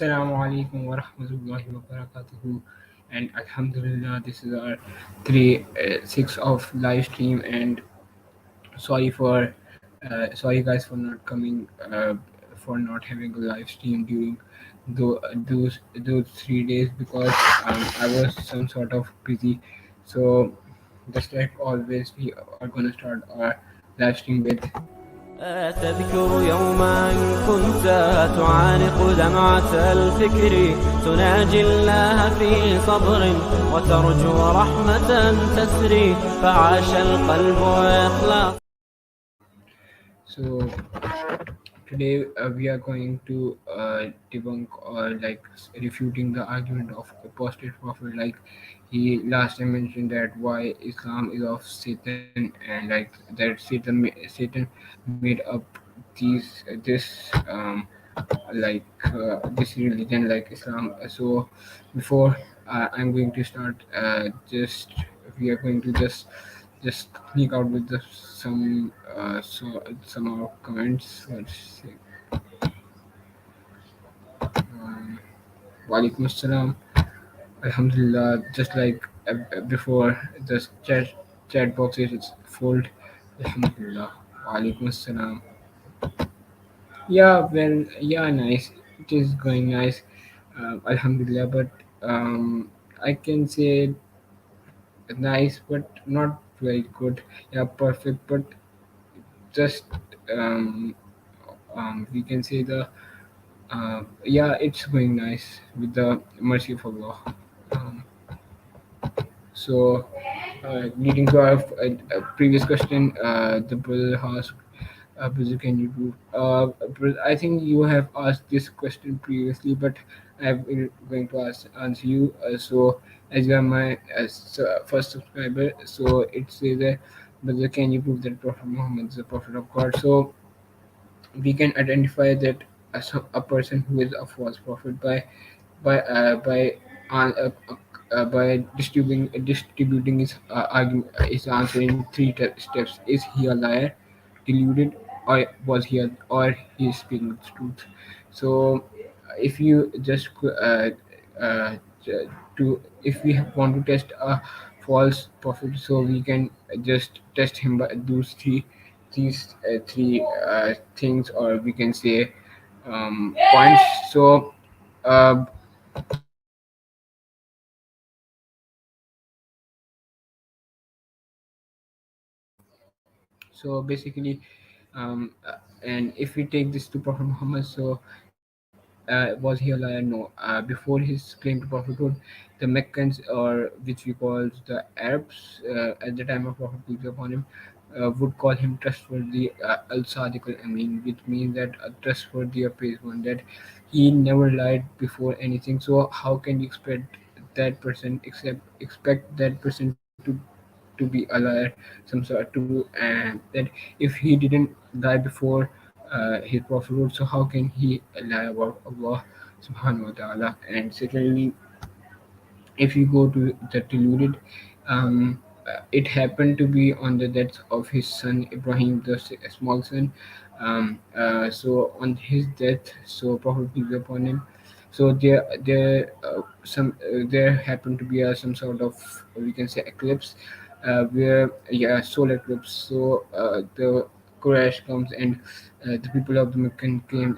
Assalamu alaikum wa rahmatullahi wa barakatuhu. And Alhamdulillah, this is our 3 6 of live stream. And sorry for sorry guys for not coming, for not having a live stream during those 3 days because I was some sort of busy. So just like always, we are gonna start our live stream with. تذكر يوما كنت تعانق دمعة الفكر تناجي الله في صبر وترجو رحمة تسري فعاش القلب إخلاص. So today we are going to debunk or like refuting the argument of apostate prophet. Like he last time mentioned that why Islam is of Satan, and like that Satan made up this this religion like Islam. So before I'm going to start, just we are going to just sneak out with some of comments. Let's see. Um, Walaikum assalam. Alhamdulillah. Just like before, the chat box is full. Alhamdulillah. Walaikum assalam. Yeah, well, yeah, nice. It is going nice. Alhamdulillah, but I can say nice, but not very good. Yeah, perfect, but just um, we can say the yeah, it's going nice with the mercy of Allah. Um, so, leading to our previous question, the brother asked, brother, can you do? Brother, I think you have asked this question previously, but I'm going to answer you. So, as you are my first subscriber, so it says that, brother, can you prove that Prophet Muhammad is the Prophet of God? So, we can identify that as a person who is a false prophet by distributing his argument, his answer in three steps. Is he a liar, deluded, or was or he is speaking the truth? So if you just uh, if we want to test a false prophet, so we can just test him by those three things, or we can say points. So uh, so basically, and if we take this to Prophet Muhammad, so was he a liar? No. Before his claim to prophethood, the Meccans, or which we call the Arabs, at the time of Prophet peace be upon him, would call him trustworthy, al Sadiq al Amin, which means that a trustworthy, a praised one, that he never lied before anything. So how can you expect that person to be a liar, some sort to, and that if he didn't die before his prophethood, so how can he lie about Allah subhanahu wa ta'ala? And secondly, if you go to the deluded, it happened to be on the death of his son Ibrahim, the small son. So on his death, so Prophet peace be upon him. So there happened to be some sort of, we can say, eclipse, where, yeah, solar eclipse. So the Quraysh comes, and the people of the Meccan came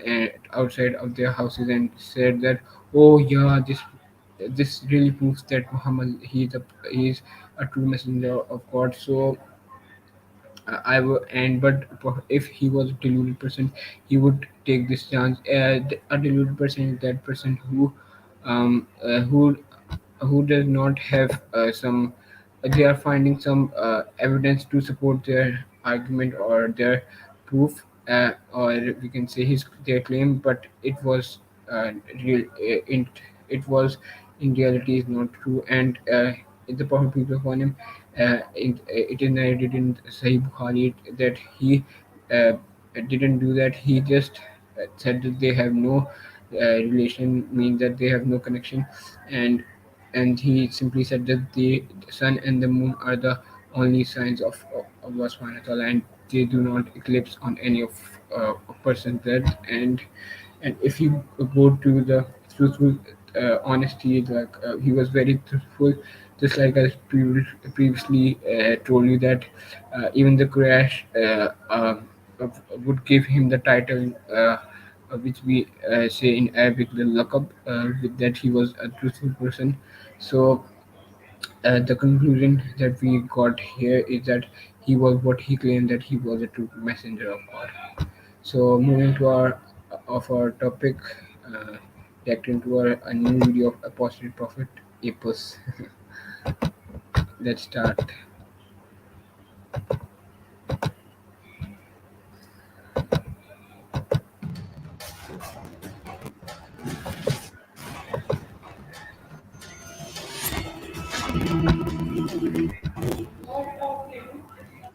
outside of their houses and said that, oh yeah, this really proves that Muhammad, he is a true messenger of God. So I would, and but if he was a deluded person, he would take this chance. A deluded person is that person um, uh, who, who does not have some. They are finding some evidence to support their argument or their proof, or we can say his their claim, but it was real. It was in reality is not true, and the Prophet peace be upon him, it is narrated in Sahih Bukhari that he uh, didn't do that. He just said that they have no relation, means that they have no connection, and he simply said that the sun and the moon are the only signs of Allah subhanahu wa ta'ala, and they do not eclipse on any of a person's death. And if you go to the truthful honesty. Like he was very truthful, just like I previously told you that even the crash would give him the title. Which we say in Arabic, the laqab, with that he was a truthful person. So the conclusion that we got here is that he was what he claimed, that he was a true messenger of God. So moving to our topic, uh, reacting to a new video of apostate prophet Apus. Let's start.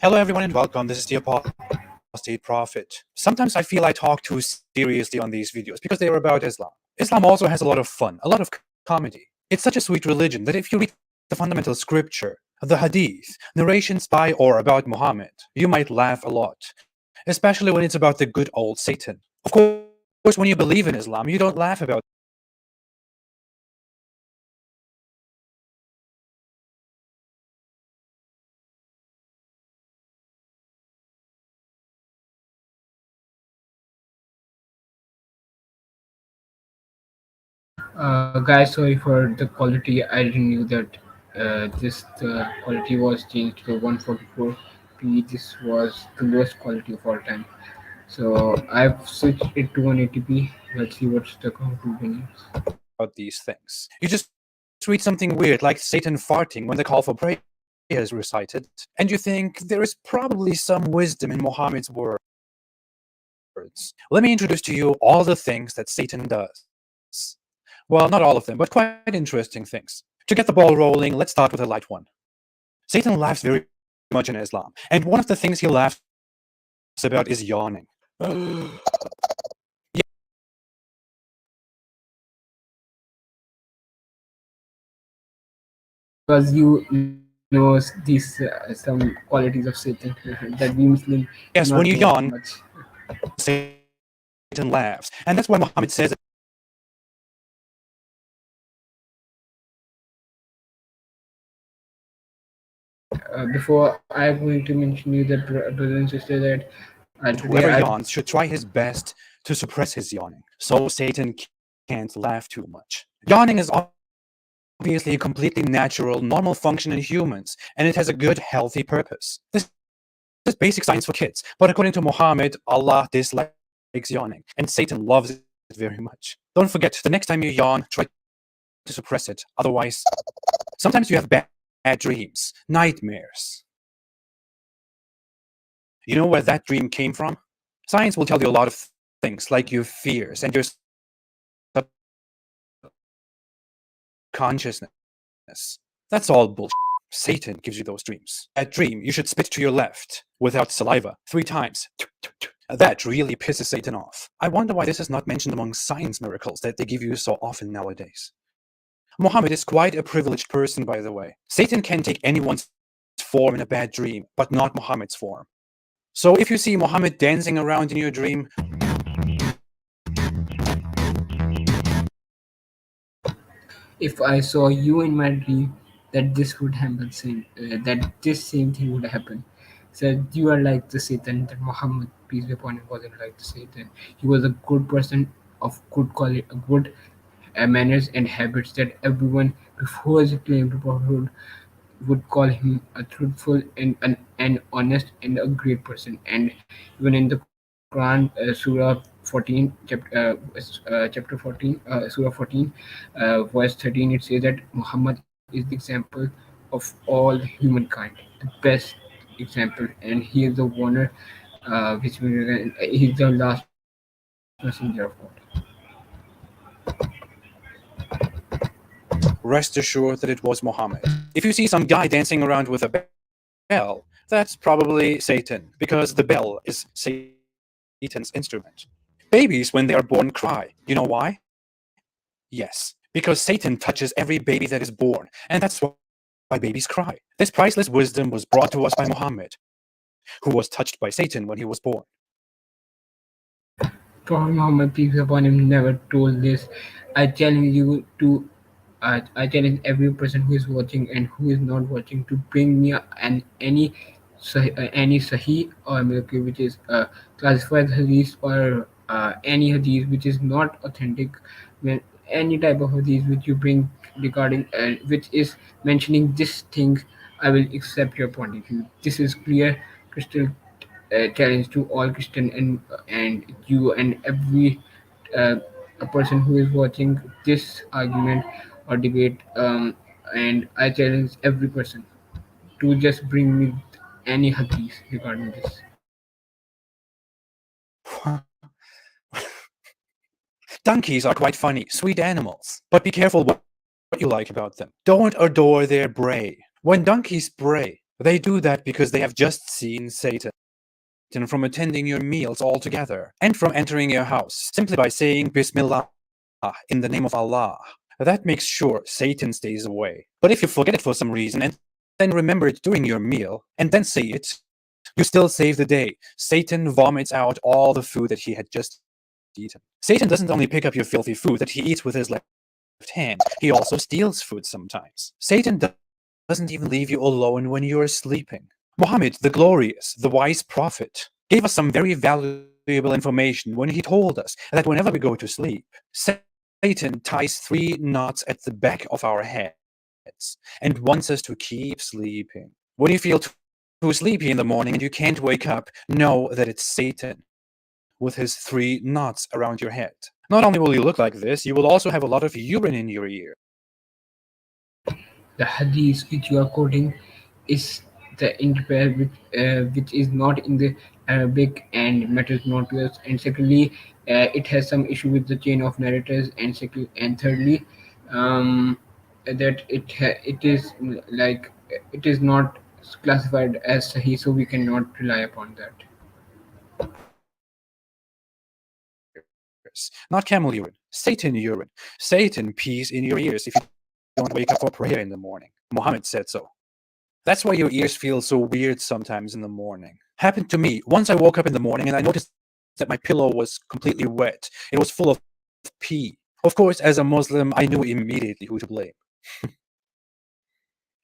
Hello, everyone, and welcome. This is the Apostate Prophet. Sometimes I feel I talk too seriously on these videos because they are about Islam. Islam also has a lot of fun, a lot of comedy. It's such a sweet religion that if you read the fundamental scripture, the hadith, narrations by or about Muhammad, you might laugh a lot, especially when it's about the good old Satan. Of course, when you believe in Islam, you don't laugh about Guys, sorry for the quality. I didn't knew that this the quality was changed to 144p. This was the lowest quality of all time. So I've switched it to 180p. Let's see what's the conclusion is. about these things. You just read something weird like Satan farting when the call for prayer is recited, and you think there is probably some wisdom in Muhammad's words. Let me introduce to you all the things that Satan does. Well, not all of them, but quite interesting things. To get the ball rolling, let's start with a light one. Satan laughs very much in Islam, and one of the things he laughs about is yawning. Because you know these some qualities of Satan that we Muslim do Yes, not when you know yawn, much. Satan laughs, and that's why Muhammad says it. Before I'm going to mention you that brothers and sisters that today Whoever I yawns should try his best to suppress his yawning, so Satan can't laugh too much. Yawning is obviously a completely natural, normal function in humans, and it has a good, healthy purpose. This is basic science for kids, but according to Muhammad, Allah dislikes yawning, and Satan loves it very much. Don't forget, the next time you yawn, try to suppress it. Otherwise, sometimes you have bad dreams, nightmares. You know where that dream came from? Science will tell you a lot of things, like your fears and your subconsciousness. That's all bullshit. Satan gives you those dreams. You should spit to your left without saliva 3 times. That dream, you should spit to your left without saliva 3 times. That really pisses Satan off. I wonder why this is not mentioned among science miracles that they give you so often nowadays. Muhammad is quite a privileged person, by the way. Satan can take anyone's form in a bad dream, but not Muhammad's form. So if you see Muhammad dancing around in your dream, if I saw you in my dream, that this would happen, that this same thing would happen. So you are like the Satan. That Muhammad, peace be upon him, wasn't like the Satan. He was a good person of good quality, good manners and habits that everyone before his claim to prophethood would call him a truthful and honest and a great person. And even in the Quran, Surah 14, chapter 14, Surah 14, verse 13, it says that Muhammad is the example of all humankind, the best example, and he is the one which he's the last messenger of God. rest assured that it was Muhammad. If you see some guy dancing around with a bell, that's probably Satan, because the bell is Satan's instrument. Babies, when they are born, cry. You know why? Yes, because Satan touches every baby that is born, and that's why babies cry. This priceless wisdom was brought to us by Muhammad, who was touched by Satan when he was born. Prophet Muhammad, peace be upon him, never told this. I challenge you to, I challenge every person who is watching and who is not watching to bring me any Sahih or Milki, which is classified hadith, or any hadith which is not authentic. When any type of hadith which you bring regarding which is mentioning this thing, I will accept your point of view. This is clear, crystal challenge to all Christian and you and every uh, a person who is watching this argument or debate. And I challenge every person to just bring me any hadith regarding this. Donkeys are quite funny, sweet animals, but be careful what you like about them. Don't adore their bray. When donkeys bray, they do that because they have just seen Satan from attending your meals altogether and from entering your house simply by saying Bismillah in the name of Allah. That makes sure Satan stays away. But if you forget it for some reason and then remember it during your meal and then say it, you still save the day. Satan vomits out all the food that he had just eaten. Satan doesn't only pick up your filthy food that he eats with his left hand, he also steals food sometimes. Satan doesn't even leave you alone when you are sleeping. Muhammad, the glorious, the wise prophet, gave us some very valuable information when he told us that whenever we go to sleep, Satan ties three knots at the back of our heads and wants us to keep sleeping. When you feel too sleepy in the morning and you can't wake up, know that it's Satan with his three knots around your head. Not only will you look like this, you will also have a lot of urine in your ears. The hadith which you are quoting is the interpret which is not in the Arabic and matters not to us. And secondly, it has some issue with the chain of narrators. And thirdly, um, that it is like it is not classified as Sahih, so we cannot rely upon that. Not camel urine, Satan urine. Satan pees in your ears if you don't wake up for prayer in the morning. Muhammad said so. That's why your ears feel so weird sometimes in the morning. Happened to me. Once I woke up in the morning and I noticed that my pillow was completely wet. It was full of pee. Of course, as a Muslim, I knew immediately who to blame.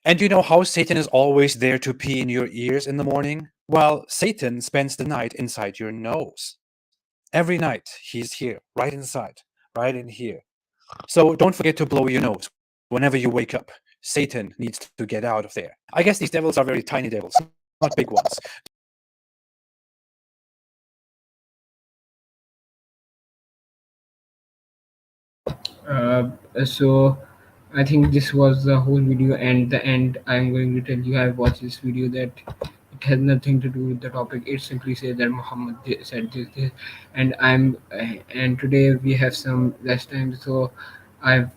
And you know how Satan is always there to pee in your ears in the morning? Well, Satan spends the night inside your nose. Every night, he's here, right inside, right in here. So don't forget to blow your nose whenever you wake up. Satan needs to get out of there. I guess these devils are very tiny devils, not big ones. Don't worry, they won't bite you. So I think this was the whole video, and the end I'm going to tell you I've watched this video that it has nothing to do with the topic. It simply says that Muhammad said this, and and today we have some less time, so I've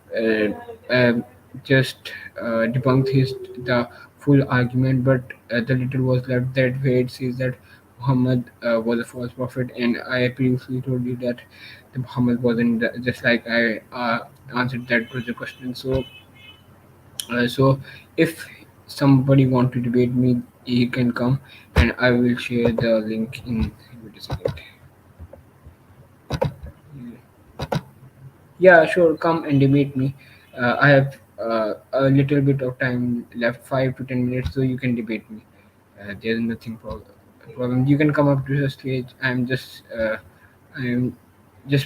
just debunked the full argument, but the little was left that where it says that Muhammad was a false prophet, and I previously told you that the Muhammad wasn't just like I answered that was the question. So if somebody want to debate me, he can come, and I will share the link in. Wait a second. Yeah, sure. Come and debate me. I have a little bit of time left, 5 to 10 minutes, so you can debate me. There's nothing problem. You can come up to the stage. I'm just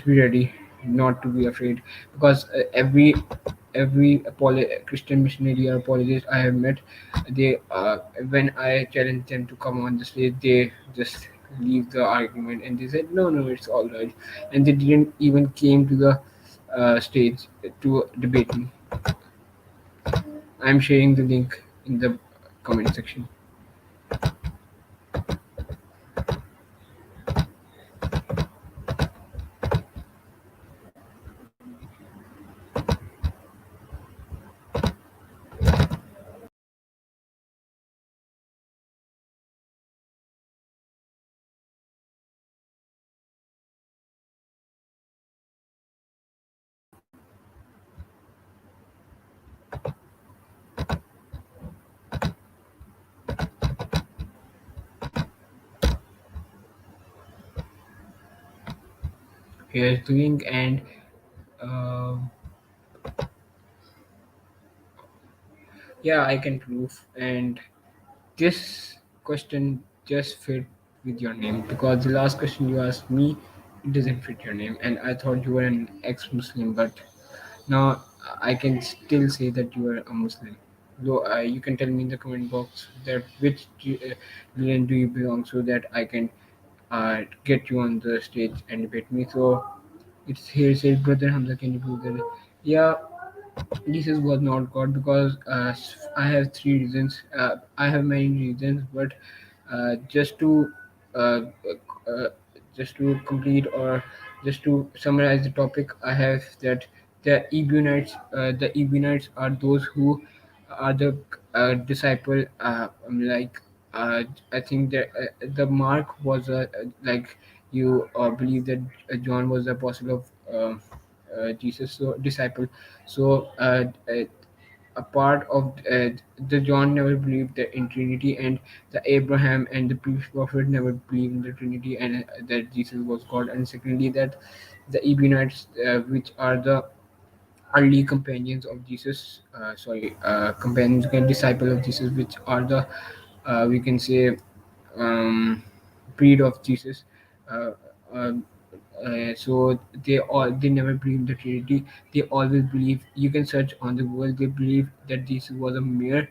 be ready, not to be afraid, because Christian missionary or apologist I have met, they when I challenge them to come on the stage, they just leave the argument and they said no, it's all right, and they didn't even came to the stage to debate me. I'm sharing the link in the comment section. he is doing. And uh, yeah, I can prove. And this question just fit with your name, because the last question you asked me, it doesn't fit your name, and I thought you were an ex-Muslim, but now I can still say that you are a Muslim. Though you can tell me in the comment box that which religion do you belong, so that I can get you on the stage and debate me. So it's here said, brother Hamza, can you prove that? Yeah, Jesus was not God, because I have three reasons. I have many reasons, but just to uh, uh, just to complete, or just to summarize the topic, I have that the Ebionites are those who are the disciple. Like I think that the mark was like you believe that John was the apostle of Jesus, so disciple. So a part of the John never believed in Trinity, and the Abraham and the previous prophet never believed in the Trinity, and that Jesus was God. And secondly, that the Ebionites, which are the early companions of Jesus, companions and disciple of Jesus, which are the we can say um, breed of Jesus. Uh, uh, so they never believe the Trinity. They always believe, you can search on the Google. They believe that Jesus was a mere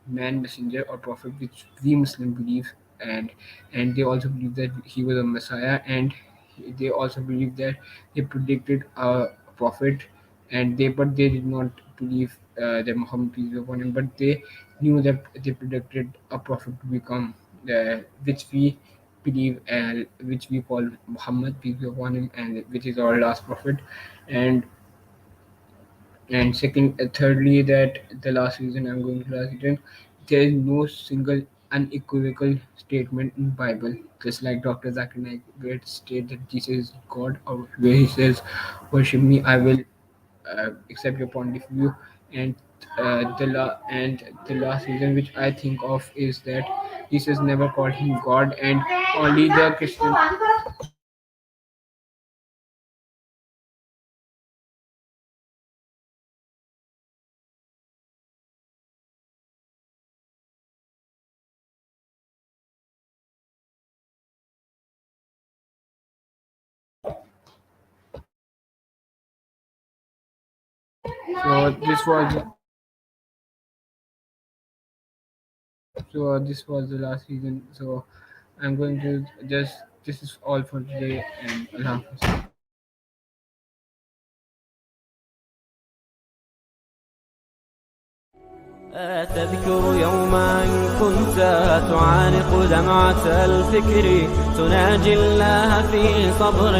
man, messenger, or prophet, which we Muslim believe, and they also believe that he was a Messiah, and they also believe that he predicted a prophet, and they did not believe that Muhammad, peace be upon him, but they knew that they predicted a prophet to become, which we believe, which we call Muhammad, peace be upon him, and which is our last prophet. And thirdly, that the last reason I'm going to last reason, there is no single unequivocal statement in Bible, just like Dr. Zakir Naik, where it states that Jesus is God, or where he says, "Worship me, I will accept your point of view." And the last reason which I think of is that Jesus never called him God, and only the Christian. So this was the last reason. So I'm going to just, this is all for today, and Allah Hafiz. تذكر يوما كنت تعانق دمعة الفكر تناجي الله في صبر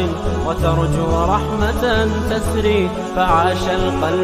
وترجو رحمة تسري فعاش القلب